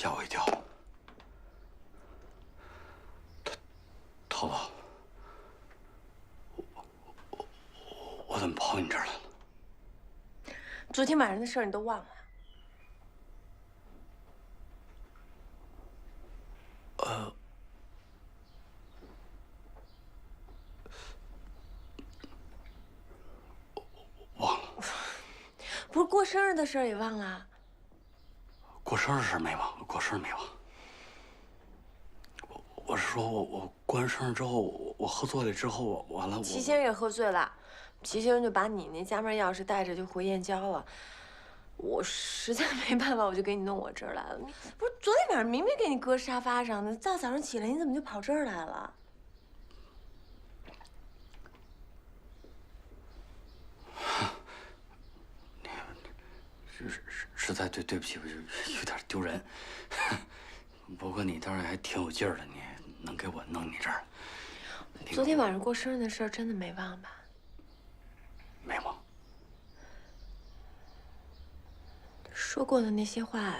吓我一跳。桃子，我怎么跑你这儿来了？昨天晚上的事儿你都忘了？忘了。不是过生日的事儿也忘了？过生日的事没忘，过生日没忘。我是说，我过完生日之后，我喝醉了之后，完了我。齐先生也喝醉了，齐先生就把你那家门钥匙带着就回燕郊了。我实在没办法，我就给你弄我这儿来了。你不是昨天晚上明明给你搁沙发上的，大早上起来你怎么就跑这儿来了？实在对不起，我就有点丢人。不过你倒是还挺有劲儿的，你能给我弄你这儿。昨天晚上过生日的事儿真的没忘吧？没忘。说过的那些话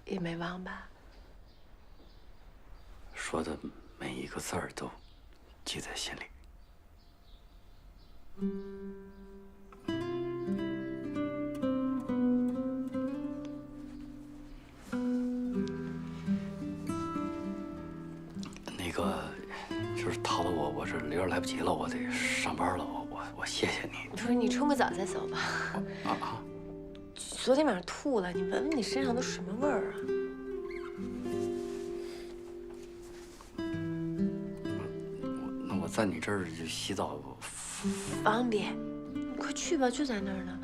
也没忘吧？说的每一个字儿都记在心里。那个，就是桃子，我这有点来不及了，我得上班了，我谢谢你。不是，你冲个澡再走吧。啊！昨天晚上吐了，你闻闻你身上都什么味儿啊？那我在你这儿就洗澡方便，你快去吧，就在那儿呢。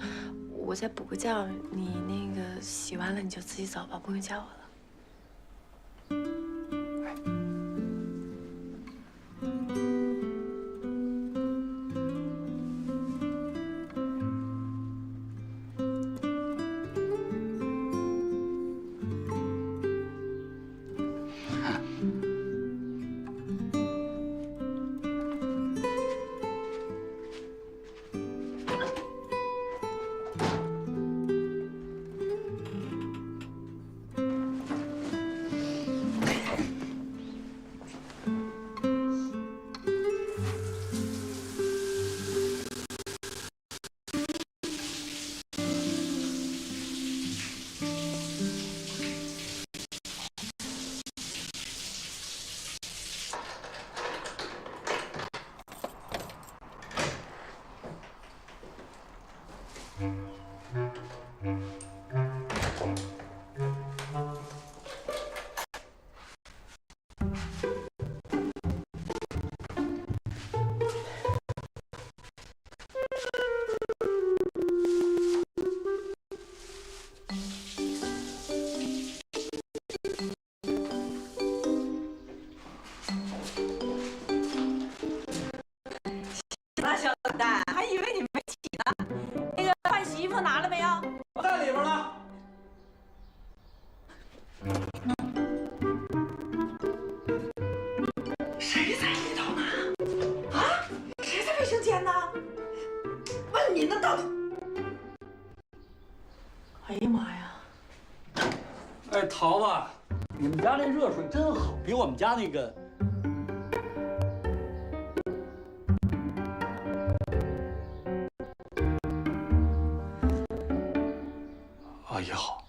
我再补个觉，你那个洗完了你就自己走吧，不用叫我了。小蛋，还以为你没起呢。那个换洗衣服拿了没有？我在里边呢。谁在里头呢？啊？谁在卫生间呢？问你呢，到底？哎呀妈呀！哎，桃子，你们家那热水真好，比我们家那个。阿姨好。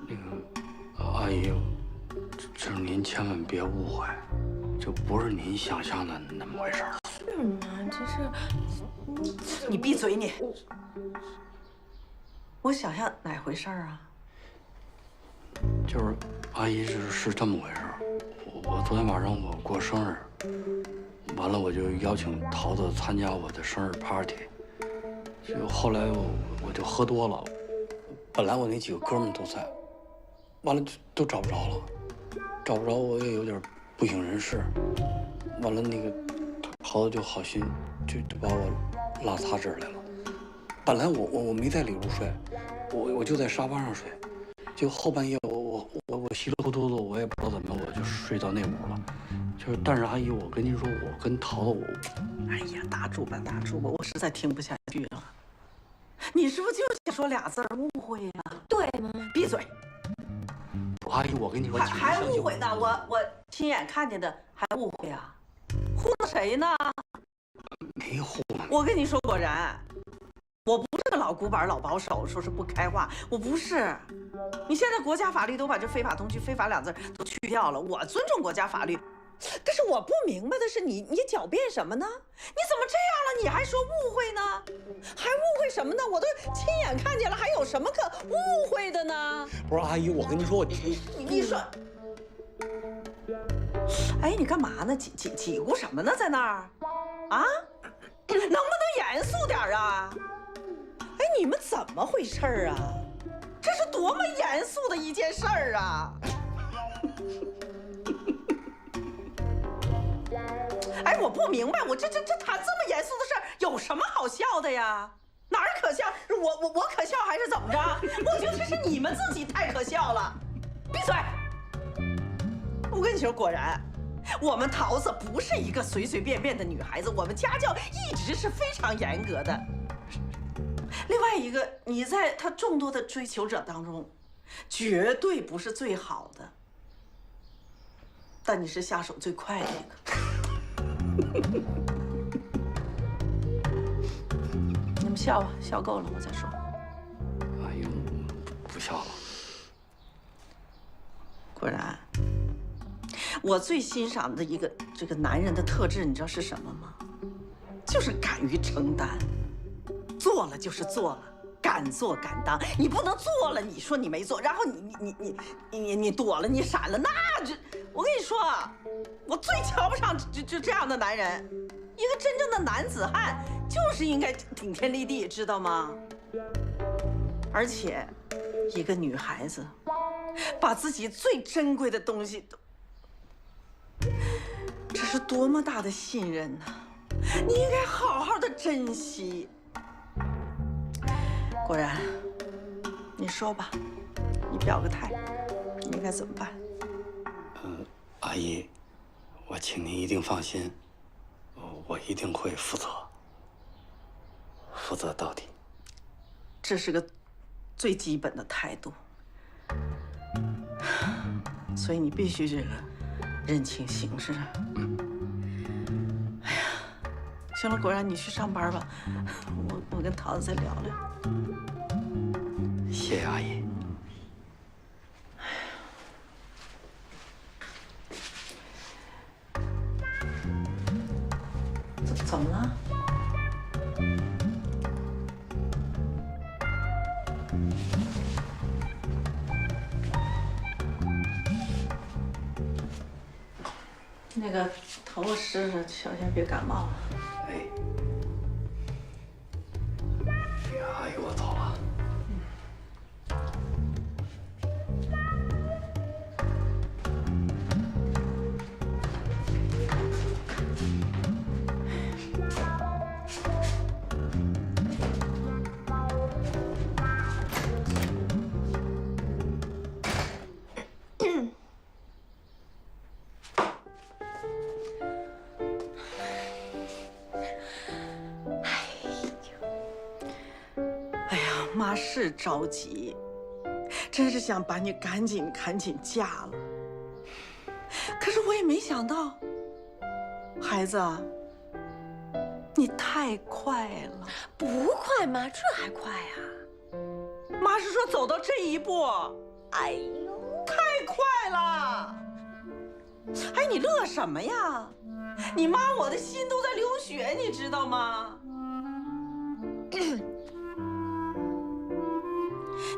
那个阿姨，就是您千万别误会，这不是您想象的那么回事儿。是吗？这是你闭嘴你！我想想哪回事儿啊？就是阿姨是这么回事儿，我昨天晚上我过生日，完了我就邀请桃子参加我的生日 party， 就后来我就喝多了，本来我那几个哥们都在，完了就都找不着了，找不着我也有点不省人事，完了那个桃子就好心就把我拉他这儿来了，本来我没在里屋睡，我就在沙发上睡。就后半夜我稀里糊涂的，我也不知道怎么，我就睡到那屋了。就是，但是阿姨，我跟您说，我跟桃子我，哎呀，打住吧，打住吧，我实在听不下去了。你是不是就想说俩字儿误会呀？对吗？闭嘴！阿姨，我跟你说，还误会呢？我亲眼看见的还误会啊？糊弄谁呢？没糊弄。我跟你说，果然，我不是个老古板、老保守，说是不开化，我不是。你现在国家法律都把这非法同居、非法两字都去掉了，我尊重国家法律。但是我不明白的是你狡辩什么呢？你怎么这样了？你还说误会呢？还误会什么呢？我都亲眼看见了，还有什么可误会的呢？不是阿姨，我跟您说，你说，哎，你干嘛呢？挤咕什么呢？在那儿，啊？能不能严肃点啊？哎，你们怎么回事啊？这是多么严肃的一件事儿啊！哎，我不明白，我这谈这么严肃的事儿，有什么好笑的呀？哪儿可笑？我可笑还是怎么着？我觉得这是你们自己太可笑了。闭嘴！我跟你说，果然，我们桃子不是一个随随便便的女孩子，我们家教一直是非常严格的。另外一个，你在她众多的追求者当中，绝对不是最好的，但你是下手最快的一个。你们笑吧，笑够了我再说。阿姨，不笑了。果然，我最欣赏的一个这个男人的特质，你知道是什么吗？就是敢于承担，做了就是做了，敢做敢当。你不能做了，你说你没做，然后你躲了，你闪了，那这我跟你说，我最瞧不上就这样的男人。一个真正的男子汉就是应该顶天立地，知道吗？而且，一个女孩子把自己最珍贵的东西都，这是多么大的信任呐！你应该好好的珍惜。果然，你说吧，你表个态，你应该怎么办？阿姨，我请您一定放心，我一定会负责到底。这是个最基本的态度，所以你必须这个认清形势。哎呀，行了，果然你去上班吧，我跟桃子再聊聊。谢谢阿姨。怎么了？那个头发湿了，小心别感冒了。哎，阿姨，我走了。妈是着急，真是想把你赶紧嫁了。可是我也没想到，孩子，你太快了。不快吗？这还快呀？妈是说走到这一步，哎呦，太快了。哎，你乐什么呀？你妈我的心都在流血，你知道吗？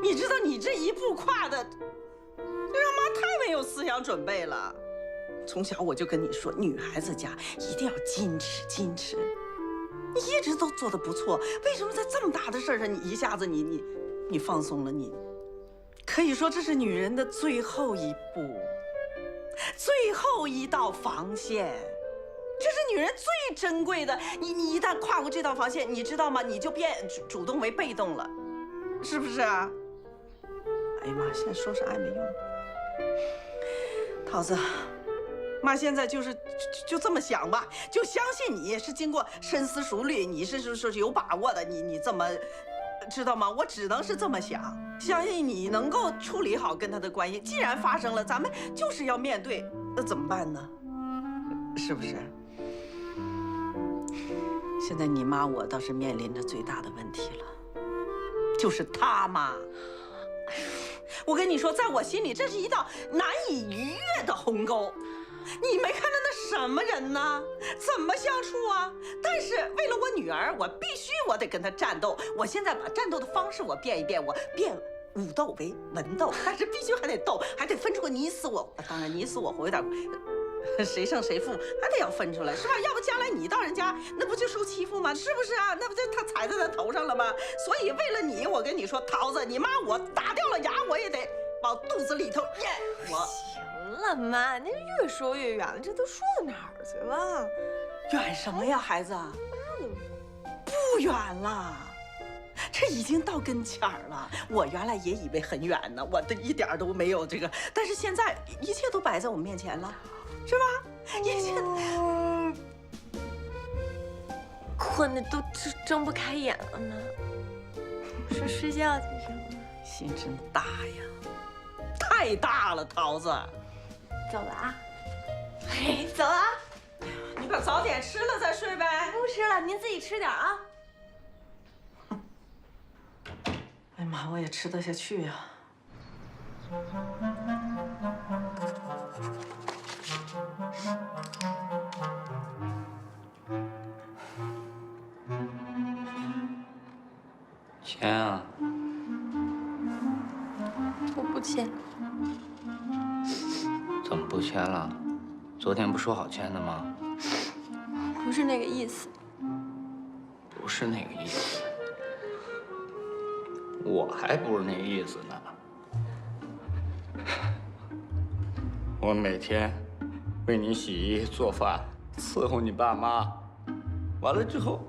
你知道你这一步跨的，这让妈太没有思想准备了。从小我就跟你说，女孩子家一定要矜持矜持。你一直都做得不错，为什么在这么大的事儿上，你一下子你放松了？你可以说这是女人的最后一步，最后一道防线。这是女人最珍贵的。你一旦跨过这道防线，你知道吗？你就变主动为被动了，是不是啊？哎呀妈，现在说啥也没用。桃子，妈现在就这么想吧，就相信你是经过深思熟虑，你是有把握的，你这么知道吗？我只能是这么想，相信你能够处理好跟他的关系。既然发生了，咱们就是要面对，那怎么办呢？是不是？现在你妈我倒是面临着最大的问题了，就是他妈。我跟你说，在我心里，这是一道难以逾越的鸿沟。你没看到那什么人呢？怎么相处啊？但是为了我女儿，我得跟她战斗。我现在把战斗的方式我变一变，我变武斗为文斗，但是必须还得斗，还得分出个你死我。当然你死我活有点，谁胜谁负还得要分出来，是吧？要不将来你到人家，那不就受欺负吗？是不是啊？那不就他踩在他头上了吗？所以为了你，我跟你说，桃子，你妈我打掉了牙，我也得往肚子里头咽。我行了，妈，那越说越远了，这都说到哪儿去了？远什么呀，孩子？不远了。这已经到跟前儿了，我原来也以为很远呢，我一点都没有这个，但是现在一切都摆在我面前了，是吧？一切困得都睁不开眼了呢，睡觉去行吗？心真大呀，太大了，桃子。走了啊，嘿，走了啊，你把早点吃了再睡呗。不吃了，您自己吃点啊。哎呀妈，我也吃得下去呀。钱啊，我不签。怎么不签了？昨天不说好签的吗？不是那个意思。不是那个意思。我还不是那意思呢。我每天为你洗衣做饭，伺候你爸妈，完了之后，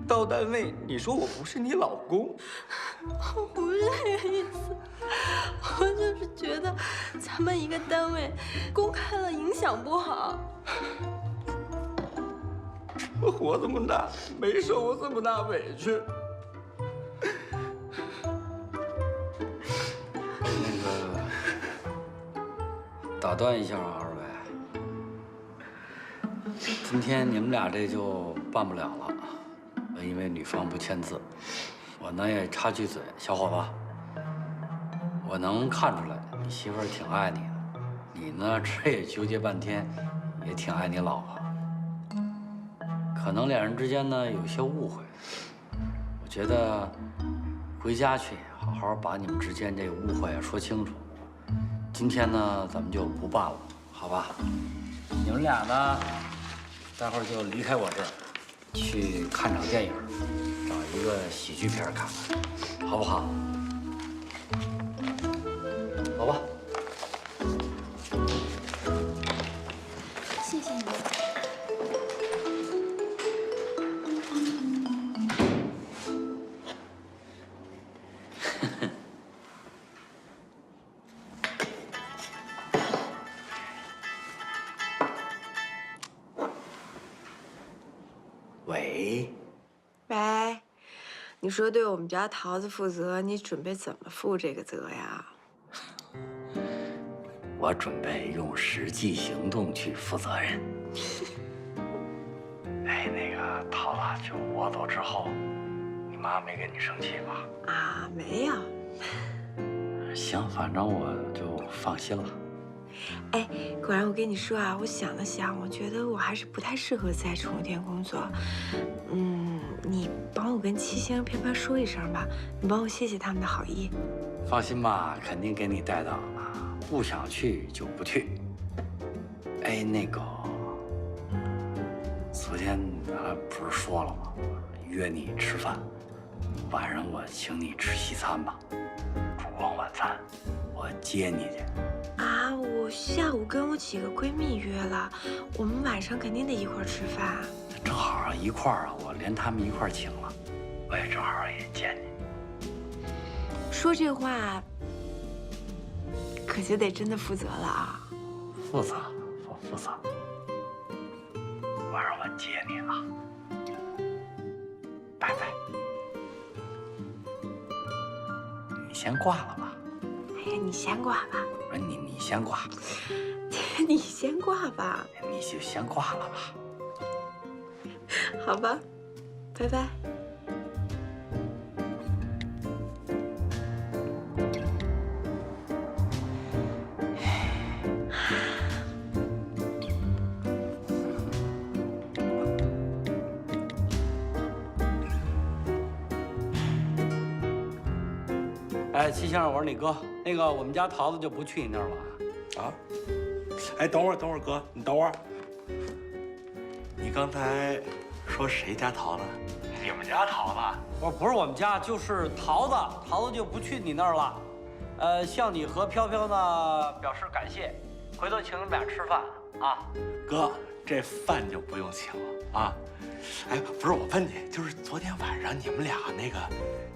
到单位你说我不是你老公，我不是那个意思，我就是觉得咱们一个单位公开了影响不好。我活这么大没受过这么大委屈。打断一下啊，二位，今天你们俩这就办不了了，因为女方不签字。我呢也插句嘴，小伙子，我能看出来你媳妇儿挺爱你的，你呢这也纠结半天，也挺爱你老婆。可能两人之间呢有些误会，我觉得回家去好好把你们之间这个误会说清楚。今天呢，咱们就不办了，好吧？你们俩呢，待会儿就离开我这儿，去看场电影，找一个喜剧片看看，好不好？走吧。谢谢你。喂，喂，你说对我们家桃子负责，你准备怎么负这个责呀？我准备用实际行动去负责任。哎，那个桃子，就我走之后，你妈没跟你生气吧？啊，没有。行，反正我就放心了。哎，果然，我跟你说啊，我想了想，我觉得我还是不太适合在宠物店工作。你帮我跟七星、飘飘说一声吧，你帮我谢谢他们的好意。放心吧，肯定给你带到啊，不想去就不去。哎，那个，昨天咱不是说了吗？约你吃饭，晚上我请你吃西餐吧，烛光晚餐，我接你去。啊，我下午跟我几个闺蜜约了，我们晚上肯定得一块儿吃饭。正好一块儿啊，我连他们一块儿请了，我也正好也见你。说这话，可就得真的负责了啊。负责，福色。晚上我接你啊，拜拜。你先挂了吧。哎呀，你先挂吧。不是你先挂，你先挂吧。你就先挂了吧。好吧，拜拜。哎，齐先生，我是你哥。那个，我们家桃子就不去你那儿了啊？哎，等会儿，哥，你等会儿。你刚才说谁家桃子？你们家桃子？不是我们家，就是桃子，桃子就不去你那儿了。向你和飘飘呢表示感谢，回头请你们俩吃饭啊。哥，这饭就不用请了啊。哎，不是，我问你，就是昨天晚上你们俩那个，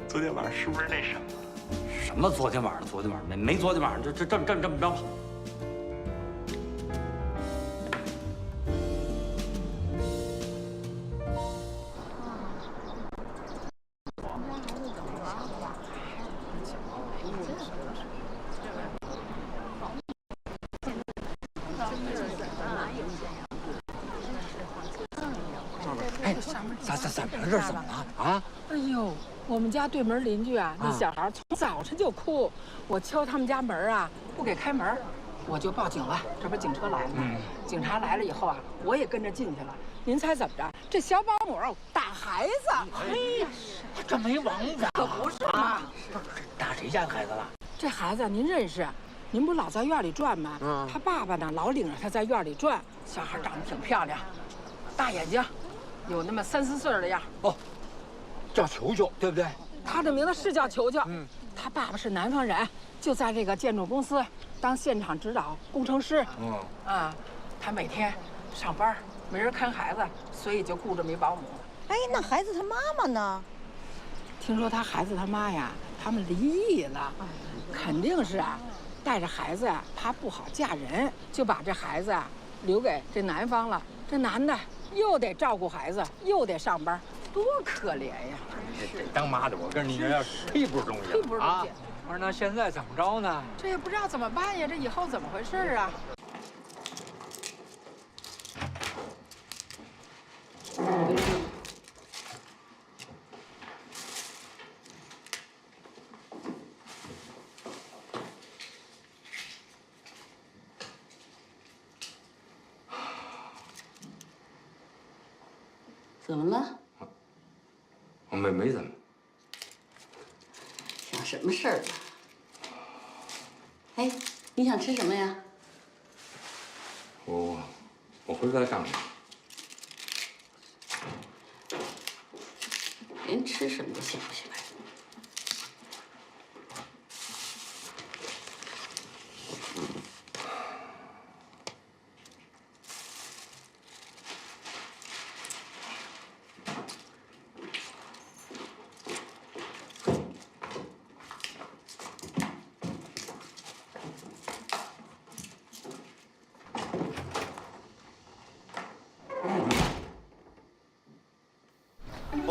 昨天晚上是不是那什么？什么昨天晚上？昨天晚上没昨天晚上，这么着。哎，怎么了？这是怎么了啊？哎呦，我们家对门邻居啊，那小孩从早晨就哭，我敲他们家门啊，不给开门，我就报警了。这不警车来了吗？警察来了以后啊，我也跟着进去了。您猜怎么着？这小保姆打孩子，哎，这没王法，可不是嘛？打谁家孩子了？这孩子您认识？您不老在院里转吗？他爸爸呢，老领着他在院里转。小孩长得挺漂亮，大眼睛，有那么3、4岁的样。哦，叫球球，对不对？他的名字是叫球球。他爸爸是南方人，就在这个建筑公司当现场指导工程师。他每天上班没人看孩子，所以就雇这么一保姆。哎，那孩子他妈妈呢？听说他孩子他妈呀，他们离异了，肯定是啊，带着孩子呀，怕不好嫁人，就把这孩子啊留给这男方了。这男的又得照顾孩子，又得上班，多可怜呀！这当妈的，我跟你说，忒不容易了，忒不容易。我说那现在怎么着呢？这也不知道怎么办呀，这以后怎么回事啊？怎么了？我没怎么。想什么事儿呢？哎，你想吃什么呀？我回来干活。连吃什么都想不起来。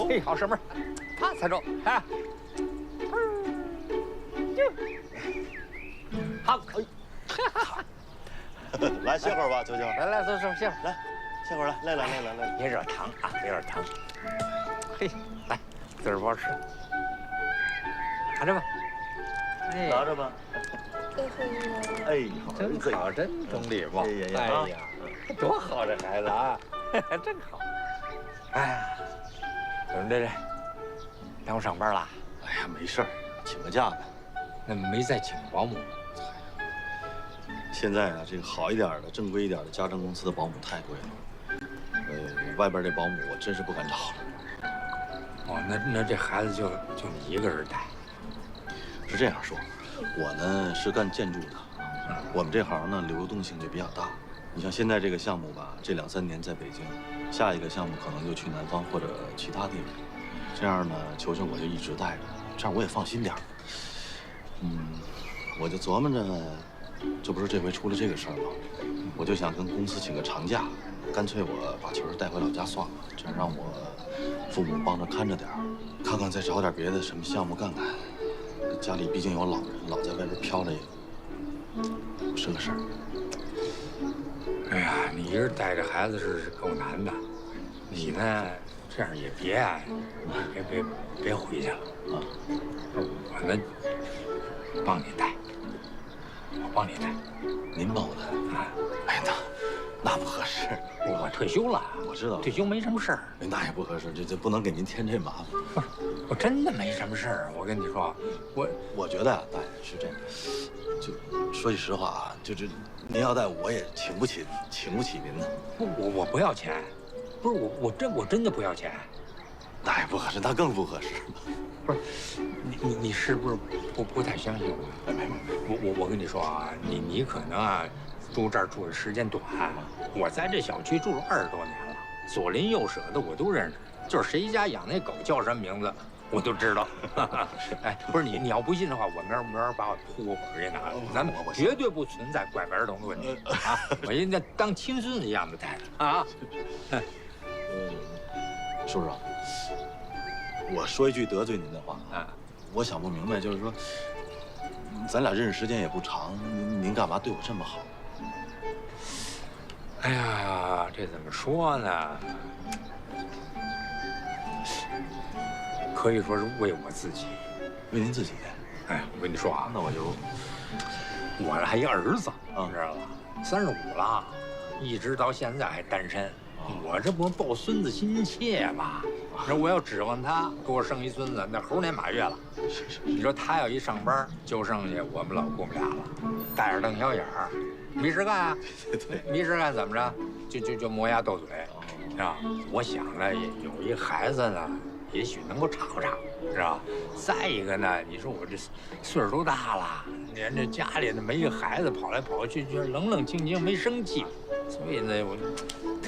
嘿，好师妹，啊，彩州，哎，好，来歇会儿吧，秋秋。来，坐歇会儿，来，歇会儿来，来，别惹糖啊，别惹糖。嘿，来，自个儿包吃，拿着吧，拿着吧。哎，真好，真懂礼貌。哎呀，多好这孩子啊，真好。哎呀。怎么这耽误上班了？哎呀，没事儿，请个假呗。那没再请保姆？现在啊，这个好一点的、正规一点的家政公司的保姆太贵了。外边这保姆我真是不敢找了。哦，那这孩子就你一个人带？是这样说，我呢是干建筑的，我们这行呢流动性就比较大。你像现在这个项目吧，这2、3年在北京，下一个项目可能就去南方或者其他地方。这样呢，球球我就一直带着，这样我也放心点儿。我就琢磨着这不是这回出了这个事儿吗？我就想跟公司请个长假，干脆我把球带回老家算了，这样让我父母帮着看着点儿，看看再找点别的什么项目干干。家里毕竟有老人，老在外边飘着也是个事儿。哎呀，你一人带着孩子是够难的，你呢这样也别回去了啊！我呢帮你带，我帮你带，您帮我带啊？哎，那不合适，我退休了，我知道退休没什么事儿，那也不合适，这不能给您添这麻烦。不是，我真的没什么事儿，我跟你说，我觉得啊，大爷是这样，就说句实话啊，就是您要带我也请不起您呢。我不要钱，不是我真的不要钱，那也不合适，那更不合适。不是，你是不是不太相信我？没，我跟你说啊，你可能啊住这儿住的时间短，我在这小区住了20多年了，左邻右舍的我都认识，就是谁家养那狗叫什么名字，我都知道。哎，不是你要不信的话，我明儿把我户口本给拿了，咱们绝对不存在拐门东的问题啊！我应该当亲孙子一样的待着啊。叔叔，我说一句得罪您的话啊，我想不明白，就是说，咱俩认识时间也不长，您干嘛对我这么好？哎呀，这怎么说呢？可以说是为我自己，为您自己。哎，我跟你说啊，那我还一儿子，你知道吧？35了，一直到现在还单身。我这不抱孙子心切吗？那我要指望他给我生一孙子，那猴年马月了。是。你说他要一上班，就剩下我们老姑母俩了，带着瞪小眼儿，没事干啊。对，没事干怎么着？就磨牙斗嘴，是吧？我想呢，有一孩子呢，也许能够吵吵，是吧？再一个呢，你说我这岁数都大了，连这家里呢没个孩子，跑来跑去，就冷冷清清，没生气。所以呢，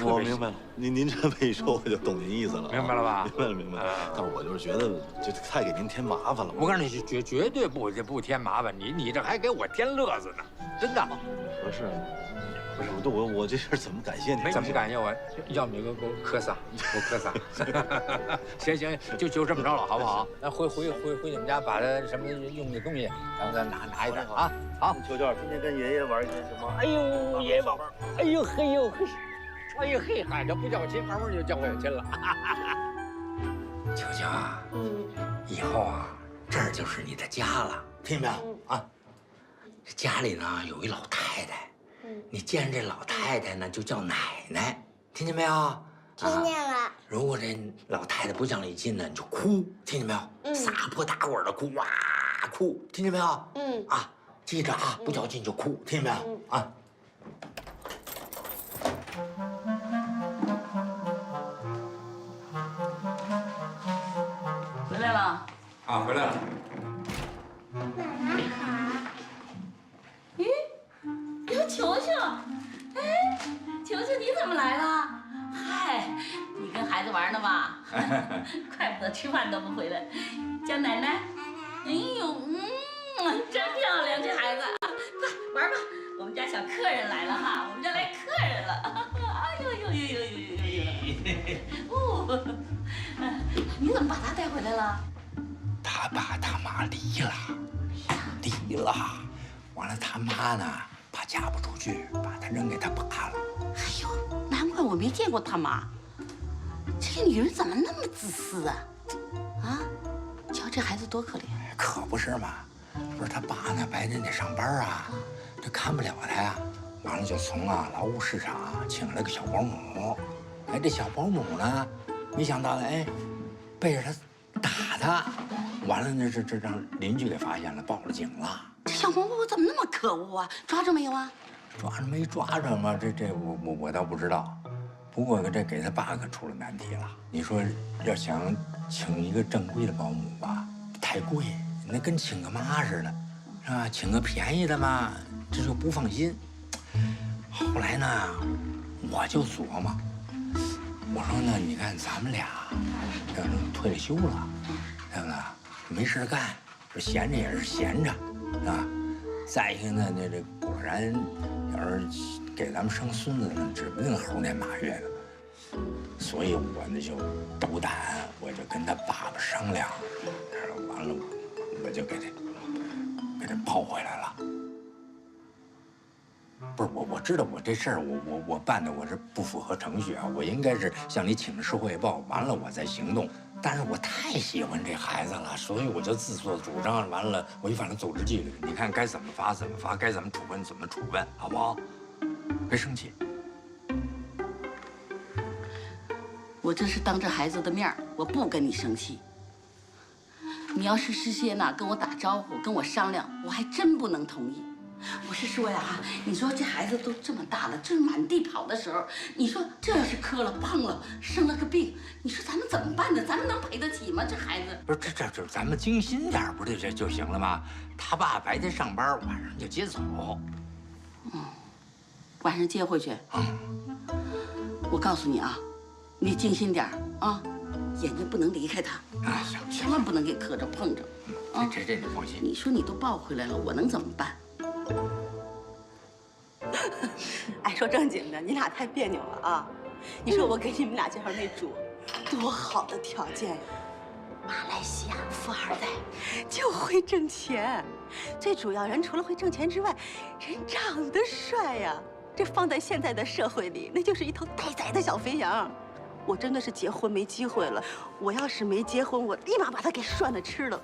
我明白了，您这么一说，我就懂您意思了。明白了吧？明白了。但是我就是觉得这太给您添麻烦了。我告诉你，绝对不添麻烦，你这还给我添乐子呢，真的。合适。不是我这事怎么感谢你？怎么感谢我？要不你给我磕仨，给我磕仨。行，就这么着了，好不好？那回你们家把这什么用的东西，咱拿一点啊。好，秋娟，今天跟爷爷玩一个行吗？哎呦，爷爷宝贝儿，哎呦嘿呦嘿，哎呦嘿嗨，这不叫亲，慢慢就叫我有亲了。秋秋啊，以后啊，这儿就是你的家了，听见没有啊？这家里呢有一老太太。你见这老太太呢，就叫奶奶，听见没有？听见了。如果这老太太不向你近呢，你就哭，听见没有？撒泼打滚的哭，哇哭，听见没有？啊，记着啊，不较劲就哭，听见没有？啊。回来了。啊，回来了。妈妈好。咦？哟，球球，哎，球球你怎么来了？嗨，你跟孩子玩呢吧？怪不得吃饭都不回来，叫奶奶。哎呦，真漂亮，这孩子。快玩吧，我们家小客人来了哈，我们家来客人了。哎呦，你怎么把他带回来了？他爸他妈离了，完了他妈呢？怕嫁不出去，把他扔给他爸了。哎呦，难怪我没见过他妈。这个女人怎么那么自私啊？啊，瞧这孩子多可怜。可不是嘛，不是他爸呢，白天得上班啊，这看不了他呀。完了就从劳务市场请了个小保姆。哎，这小保姆呢，没想到哎，背着他打他，完了呢这让邻居给发现了，报了警了。这小保姆怎么那么可恶啊？抓着没有啊？抓着没抓着嘛？这我倒不知道。不过这给他爸可出了难题了。你说要想请一个正规的保姆吧，太贵，那跟请个妈似的，是吧？请个便宜的嘛，这就不放心。后来呢，我就琢磨，我说呢，你看咱们俩要是退了休了，对不对？没事干，这闲着也是闲着。啊，再一个呢，这果然要是给咱们生孙子呢，指不定猴年马月的。所以我呢就斗胆，我就跟他爸爸商量，他说完了，我就给他抱回来了。不是我知道我这事儿我办的我是不符合程序啊，我应该是向你请示汇报，完了我再行动。但是我太喜欢这孩子了，所以我就自作主张，完了违反了组织纪律。你看该怎么罚怎么罚，该怎么处分怎么处分，好不好？别生气。我这是当着孩子的面儿，我不跟你生气。你要是事先呢跟我打招呼，跟我商量，我还真不能同意。我是说呀，你说这孩子都这么大了，正满地跑的时候，你说这要是磕了碰了，生了个病，你说咱们怎么办呢？咱们能赔得起吗？这孩子不是这咱们精心点不就行了吗？他爸白天上班，晚上就接走。晚上接回去。我告诉你啊，你精心点啊，眼睛不能离开他啊，行，千万不能给磕着碰着。啊，这你放心。你说你都抱回来了，我能怎么办？哎，说正经的，你俩太别扭了啊！你说我给你们俩介绍那主，多好的条件呀！马来西亚富二代，就会挣钱。最主要，人除了会挣钱之外，人长得帅呀。这放在现在的社会里，那就是一头待宰的小肥羊。我真的是结婚没机会了。我要是没结婚，我立马把他给涮了吃了。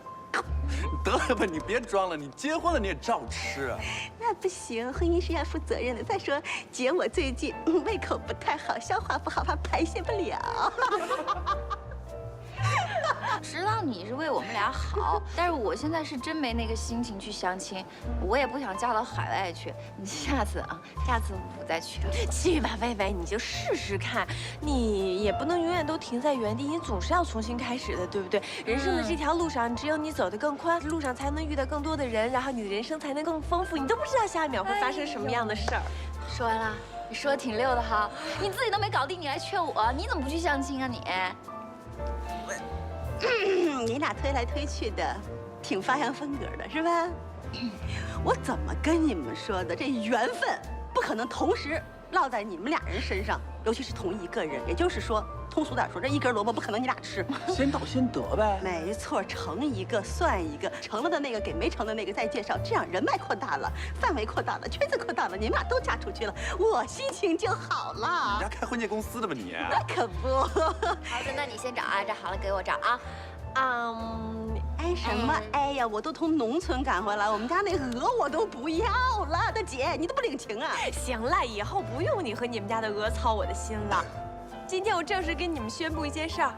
得了吧，你别装了，你结婚了你也照吃啊。那不行，婚姻是要负责任的。再说，姐我最近胃口不太好，消化不好，怕排泄不了。知道你是为我们俩好，但是我现在是真没那个心情去相亲，我也不想嫁到海外去。你下次我再去。去吧，薇薇，你就试试看。你也不能永远都停在原地，你总是要重新开始的，对不对？人生的这条路上，只有你走得更宽，路上才能遇到更多的人，然后你的人生才能更丰富。你都不知道下一秒会发生什么样的事儿。说完了，你说的挺溜的哈，你自己都没搞定，你还劝我，你怎么不去相亲啊你？你俩推来推去的，挺发扬风格的，是吧？我怎么跟你们说的？这缘分不可能同时落在你们俩人身上，尤其是同一个人。也就是说，通俗点说，这一根萝卜不可能你俩吃。先到先得呗。没错，成一个算一个，成了的那个给没成的那个再介绍，这样人脉扩大了，范围扩大了，圈子扩大了，你们俩都嫁出去了，我心情就好了。你家开婚介公司的吧你？那可不。好的，那你先找啊，这好了给我找啊。哎什么哎呀，我都从农村赶回来，我们家那鹅我都不要了。大姐，你都不领情啊？行了，以后不用你和你们家的鹅操我的心了。今天我正式跟你们宣布一件事儿。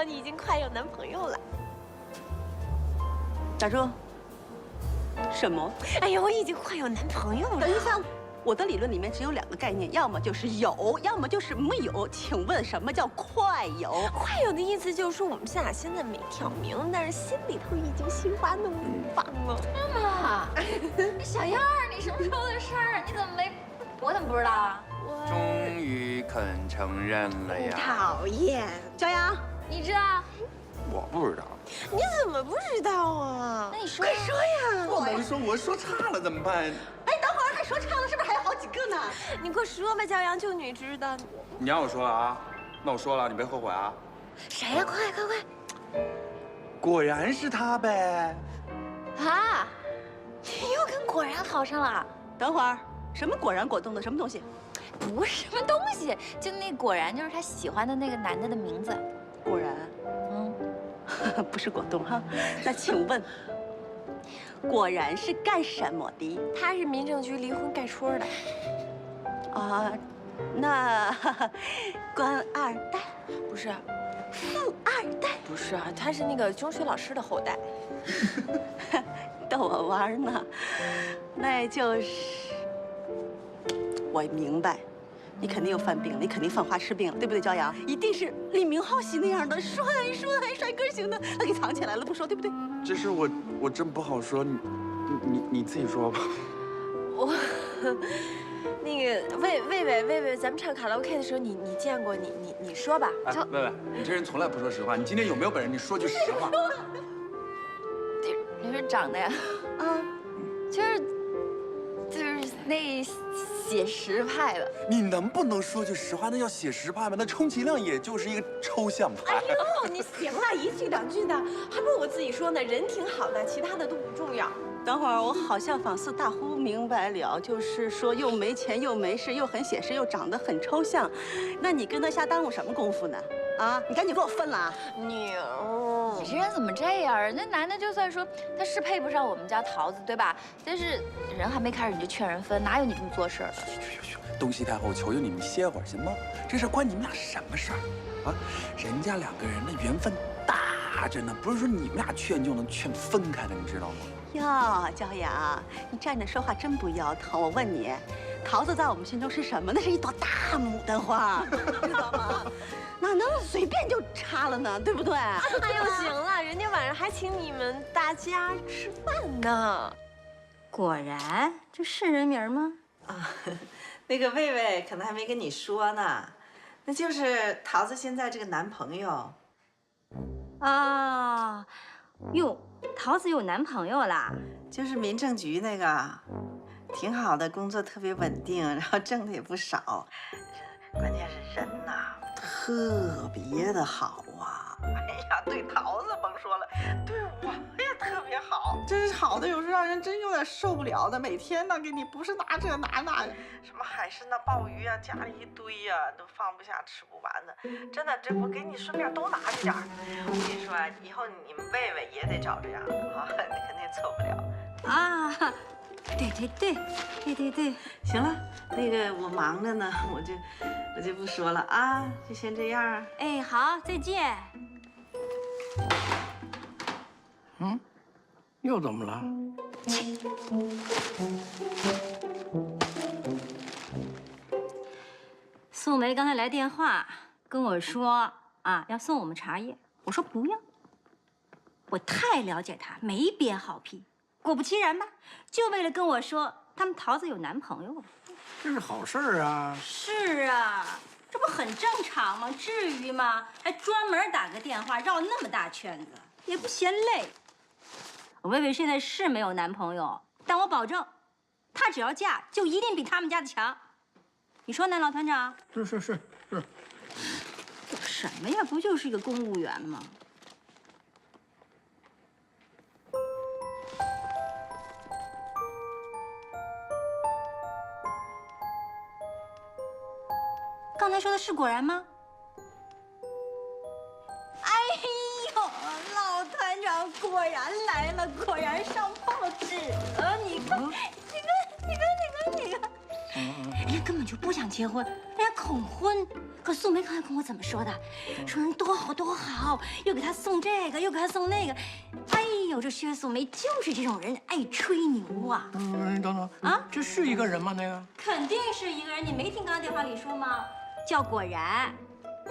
你已经快有男朋友了。打住。什么？哎呀，我已经快有男朋友了。等一下。我的理论里面只有2个概念，要么就是有，要么就是没有。请问什么叫快有？快有的意思就是说我们俩现在没挑明，但是心里头已经心花怒放了。妈妈，小燕儿，你什么时候的事儿？你怎么没？我怎么不知道啊？终于肯承认了呀！讨厌，骄阳，你知道？我不知道。你怎么不知道啊？那你说，快说呀！我没说，我说差了怎么办？哎，等会儿还说差了，是不是还有好几个呢？你快说吧，骄阳，就你知道。你让我说了啊，那我说了，你别后悔啊。谁呀？快！果然是他呗。啊！你又跟果然好上了？等会儿，什么果然果冻的什么东西？不是什么东西，就那果然就是他喜欢的那个男的的名字。果然。不是果冻哈，那请问，果然是干什么的？他是民政局离婚盖戳的。啊，那官二代？不是。富二代？不是啊，他是那个中学老师的后代。逗我玩呢？那就是，我明白。你肯定又犯病了，你肯定犯花痴病了，对不对，骄阳？一定是李明浩喜那样的帅哥型的，他给藏起来了不说，对不对？这事我真不好说，你自己说吧。我那个魏魏，咱们唱卡拉 OK 的时候，你见过你说吧。哎，魏魏，你这人从来不说实话，你今天有没有本事？你说句实话。长得呀，就是那写实派的。你能不能说句实话？那叫写实派吗？那充其量也就是一个抽象派。哎呦，你行了，一句两句的，还不如我自己说呢。人挺好的，其他的都不重要。等会儿我好像仿似大呼明白了，就是说又没钱又没势，又很写实，又长得很抽象。那你跟他瞎耽误什么功夫呢？啊，你赶紧给我分了啊！牛，你这人怎么这样？人家男的就算说他是配不上我们家桃子，对吧？但是人还没开始你就劝人分，哪有你这么做事的？去，东西太后，求求你们歇会儿行吗？这事关你们俩什么事儿啊？人家两个人的缘分大着呢，不是说你们俩劝就能劝分开的，你知道吗？哟，娇阳，你站着说话真不腰疼。我问你，桃子在我们心中是什么？那是一朵大牡丹花，知道吗？哪能随便就插了呢？对不对？哎呦，行了，人家晚上还请你们大家吃饭呢。果然，这是人名吗？啊，那个魏魏可能还没跟你说呢，那就是桃子现在这个男朋友。啊，哟，桃子有男朋友啦？就是民政局那个，挺好的，工作特别稳定，然后挣的也不少，关键是人呐特别的好啊！哎呀，对桃子甭说了，对我也特别好，真是好的有时让人真有点受不了的。每天呢给你不是拿这拿那，什么海参呐、鲍鱼啊，家里一堆呀，都放不下吃不完的。真的，这我给你顺便都拿着点儿。我跟你说啊，以后你们魏魏也得找这样的啊，你肯定错不了啊。对，行了，那个我忙着呢，我就不说了啊，就先这样。哎，好，再见。又怎么了？素梅刚才来电话跟我说啊，要送我们茶叶，我说不要，我太了解她，没憋好屁。果不其然吧，就为了跟我说他们桃子有男朋友了。这是好事儿啊！是啊，这不很正常吗？至于吗？还专门打个电话绕那么大圈子，也不嫌累。我薇薇现在是没有男朋友，但我保证，她只要嫁，就一定比他们家的强。你说呢，老团长？是。什么呀？不就是一个公务员吗？刚才说的是果然吗？哎呦，老团长果然来了，果然上报纸了。你看，人家根本就不想结婚，人家恐婚。可素梅刚才跟我怎么说的？说人多好多好，又给他送这个，又给他送那个。哎呦，这薛素梅就是这种人，爱吹牛啊！等等啊，这是一个人吗？那个肯定是一个人，你没听刚才电话里说吗？叫果然，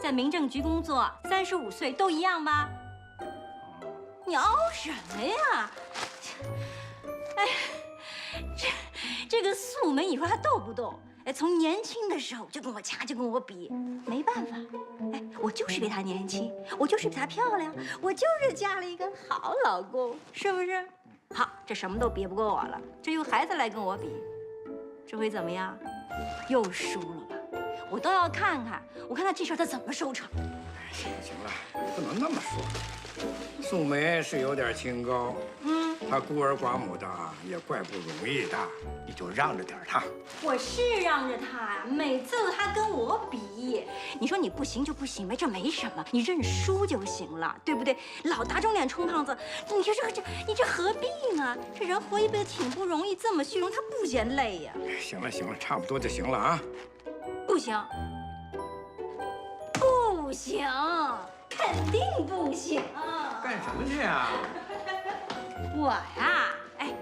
在民政局工作，35岁，都一样吧？你凹什么呀？哎，这个素梅，你说她逗不逗？哎，从年轻的时候就跟我掐，就跟我比，没办法，哎，我就是比她年轻，我就是比她漂亮，我就是嫁了一个好老公，是不是？好，这什么都比不过我了，这有孩子来跟我比，这回怎么样？又输了吧？我都要看看，我看他这事他怎么收场。行了，不能那么说。素梅是有点清高，她孤儿寡母的也怪不容易的，你就让着点她。我是让着他，每次他跟我比，你说你不行就不行呗，这没什么，你认输就行了，对不对？老打肿脸充胖子，你说你这何必呢？这人活一辈子挺不容易，这么虚荣，他不嫌累呀？行了，差不多就行了啊。不行，不行，肯定不行。干什么去啊？我呀，哎，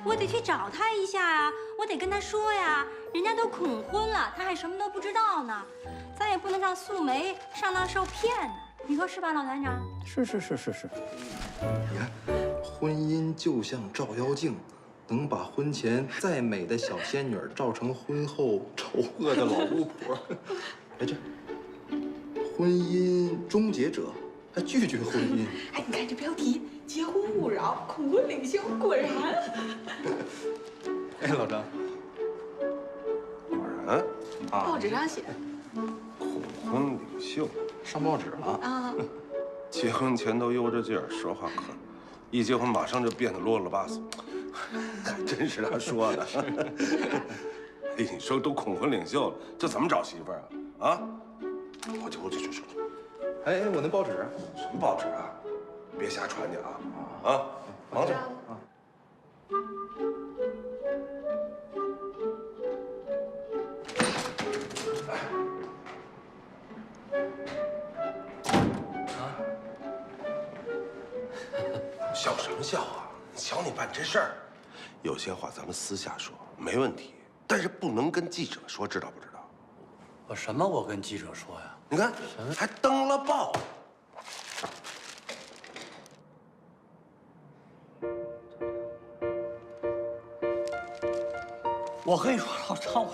我得去找他一下呀，我得跟他说呀，人家都恐婚了，他还什么都不知道呢，咱也不能让素梅上当受骗呢，你说是吧，老团长？是。你看，婚姻就像照妖镜，能把婚前再美的小仙女照成婚后丑恶的老巫婆。哎，这婚姻终结者还拒绝婚姻。哎，你看这标题：结婚勿扰，恐婚领袖，果然。哎，老张，果然啊，报纸上写的。恐婚领袖上报纸了啊。结婚前都悠着劲儿，说话可，一结婚马上就变得啰里吧嗦，还真是他说的。哎，你说都恐婚领袖了，这怎么找媳妇儿啊？啊？我去。哎，我那报纸，什么报纸啊？别瞎传去啊！啊，忙去。笑什么笑啊？瞧你办这事儿，有些话咱们私下说没问题，但是不能跟记者说，知道不知道？我什么？我跟记者说呀？你看，还登了报。我跟你说，老张，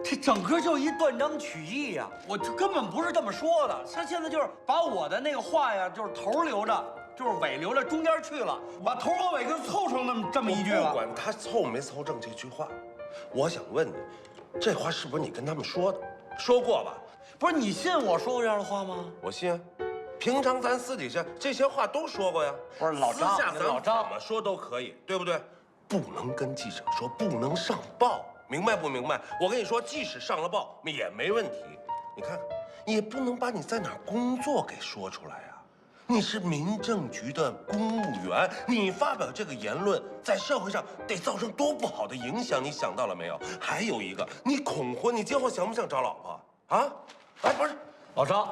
这整个就一断章取义呀！我就根本不是这么说的，他现在就是把我的那个话呀，就是头留着，就是尾留着中间去了，把头和尾给凑成这么一句了。不管他凑没凑正这句话，我想问你，这话是不是你跟他们说的？说过吧？不是你信我说过这样的话吗？我信啊。平常咱私底下这些话都说过呀。不是老张，私下咱怎么说都可以，对不对？不能跟记者说，不能上报，明白不明白？我跟你说，即使上了报也没问题。你看看，也不能把你在哪儿工作给说出来呀。你是民政局的公务员，你发表这个言论，在社会上得造成多不好的影响，你想到了没有？还有一个，你恐婚，你今后想不想找老婆啊？哎，不是，老张，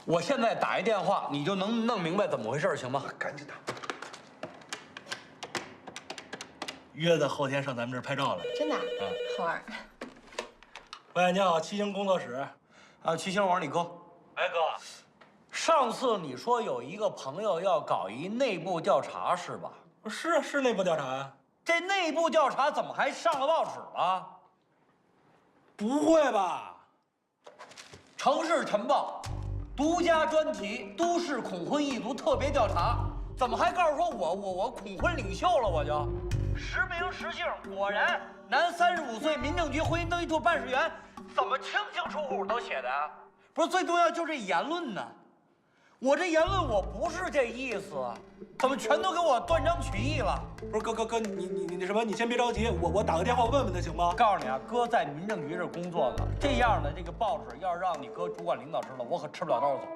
我现在打一电话，你就能弄明白怎么回事，行吗？赶紧打。约的后天上咱们这儿拍照了。真的？好玩。喂，你好，七星工作室。啊，七星，我是你哥。哎，哥，上次你说有一个朋友要搞一内部调查是吧？是啊，是内部调查呀。这内部调查怎么还上了报纸了？不会吧？城市晨报独家专题都市恐婚一族特别调查，怎么还告诉说我恐婚领袖了？我就实名实姓，果然男35岁，民政局婚姻登记处办事员，怎么清清楚楚都写的啊？不是最重要，就这言论呢。我这言论我不是这意思，怎么全都给我断章取义了？不是哥，你那什么，你先别着急，我打个电话问问他行吗？告诉你啊，哥在民政局这工作呢，这样的这个报纸要是让你哥主管领导知道，我可吃不了兜走。